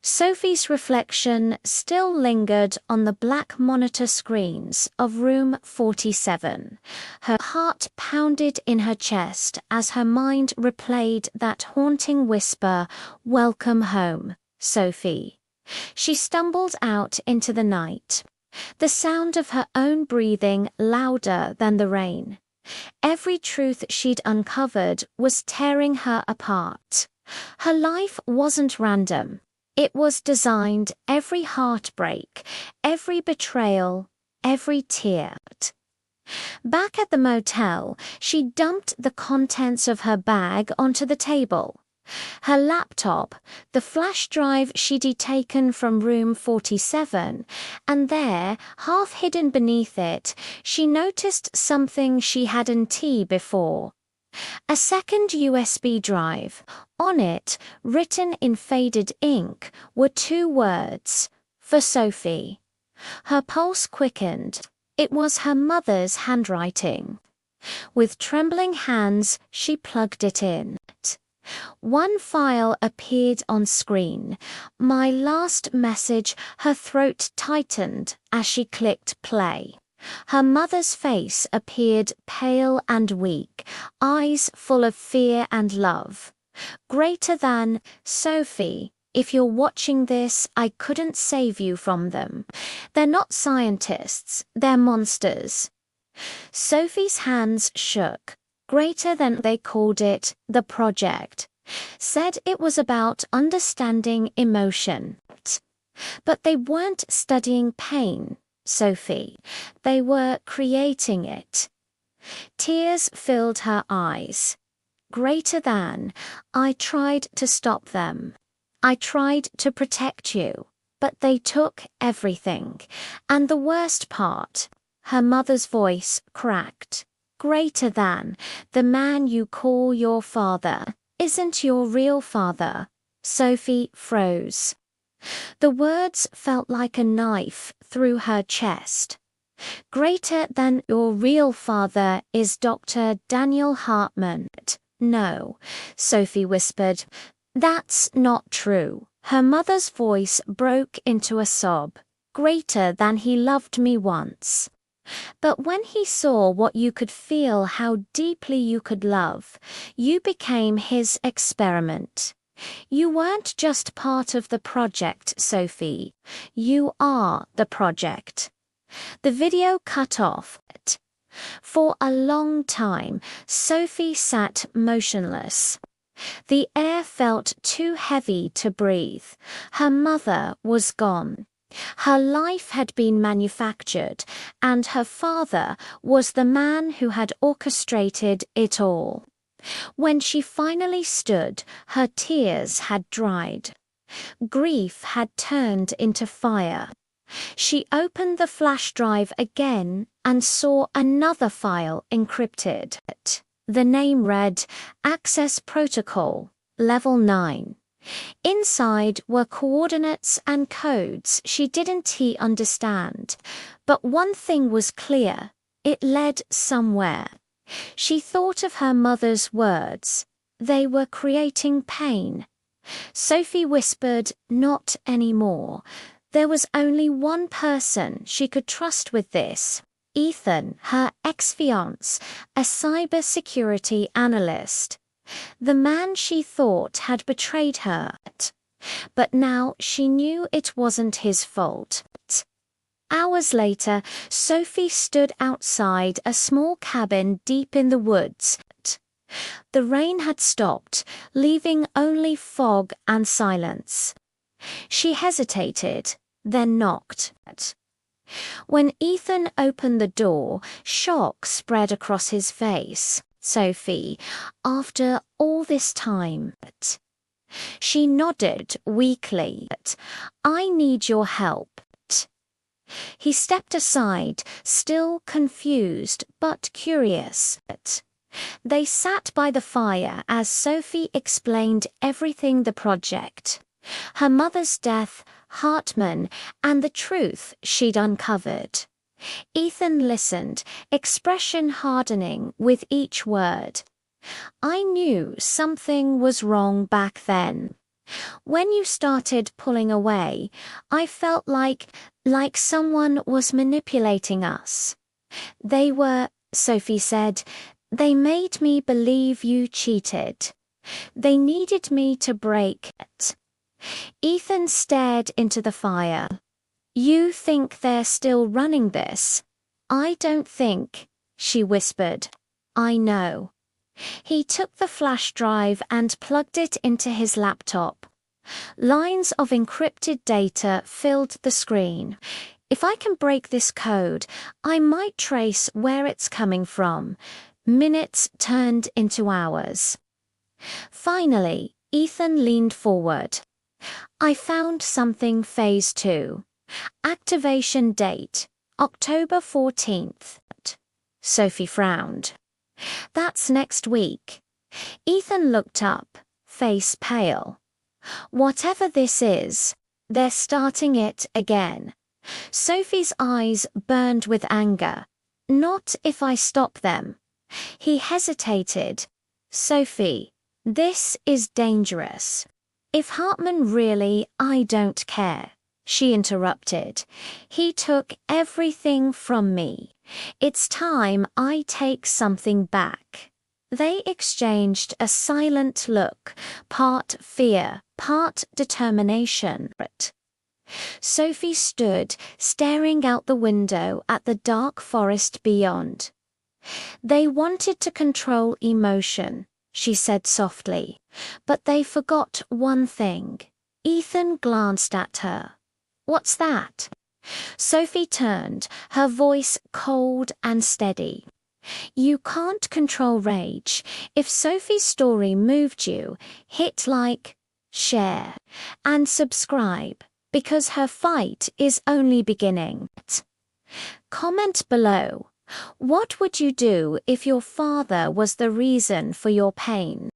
Sophie's reflection still lingered on the black monitor screens of room 47. Her heart pounded in her chest as her mind replayed that haunting whisper, "Welcome home, Sophie." She stumbled out into the night, the sound of her own breathing louder than the rain. Every truth she'd uncovered was tearing her apart. Her life wasn't random. It was designed, every heartbreak, every betrayal, every tear. Back at the motel, she dumped the contents of her bag onto the table. Her laptop, the flash drive she'd taken from room 47, and there, half hidden beneath it, she noticed something she hadn't seen before. A second USB drive. On it, written in faded ink, were 2 words, "For Sophie." Her pulse quickened. It was her mother's handwriting. With trembling hands, she plugged it in. One file appeared on screen. "My last message." Her throat tightened as she clicked play. Her mother's face appeared pale and weak, eyes full of fear and love. "Greater than, Sophie, if you're watching this, I couldn't save you from them. They're not scientists, they're monsters." Sophie's hands shook. Greater than, they called it, the project. Said it was about understanding emotion. But they weren't studying pain, Sophie. They were creating it. Tears filled her eyes. Greater than, I tried to stop them. I tried to protect you, but they took everything. And the worst part, her mother's voice cracked. Greater than, the man you call your father isn't your real father. Sophie froze. The words felt like a knife through her chest. Greater than your real father is Dr. Daniel Hartman. No, Sophie whispered. That's not true. Her mother's voice broke into a sob. Greater than he loved me once. But when he saw what you could feel, how deeply you could love, you became his experiment. You weren't just part of the project, Sophie. You are the project. The video cut off. For a long time, Sophie sat motionless. The air felt too heavy to breathe. Her mother was gone. Her life had been manufactured, and her father was the man who had orchestrated it all. When she finally stood, her tears had dried. Grief had turned into fire. She opened the flash drive again and saw another file encrypted. The name read, "Access Protocol, Level 9. Inside were coordinates and codes she didn't understand. But one thing was clear, it led somewhere. She thought of her mother's words. They were creating pain. Sophie whispered, "Not anymore." There was only one person she could trust with this. Ethan, her ex-fiancé, a cybersecurity analyst. The man she thought had betrayed her. But now she knew it wasn't his fault. Hours later, Sophie stood outside a small cabin deep in the woods. The rain had stopped, leaving only fog and silence. She hesitated, then knocked. When Ethan opened the door, shock spread across his face. "Sophie, after all this time." She nodded weakly. "I need your help." He stepped aside, still confused but curious. They sat by the fire as Sophie explained everything: the project, her mother's death, Hartman, and the truth she'd uncovered. Ethan listened, expression hardening with each word. "I knew something was wrong back then. When you started pulling away, I felt like someone was manipulating us. They were, Sophie said, they made me believe you cheated. They needed me to break it. Ethan stared into the fire. You think they're still running this? I don't think, she whispered. I know. He took the flash drive and plugged it into his laptop. Lines of encrypted data filled the screen. If I can break this code, I might trace where it's coming from. Minutes turned into hours. Finally, Ethan leaned forward. I found something phase 2. Activation date, October 14th. Sophie frowned. That's next week. Ethan looked up, face pale. Whatever this is, they're starting it again. Sophie's eyes burned with anger. Not if I stop them. He hesitated. Sophie, this is dangerous. If Hartman really, I don't care, she interrupted. He took everything from me. It's time I take something back. They exchanged a silent look, part fear, part determination. Sophie stood, staring out the window at the dark forest beyond. They wanted to control emotion, she said softly, but they forgot one thing. Ethan glanced at her. What's that? Sophie turned, her voice cold and steady. You can't control rage. If Sophie's story moved you, hit like, share, and subscribe, because her fight is only beginning. Comment below. What would you do if your father was the reason for your pain?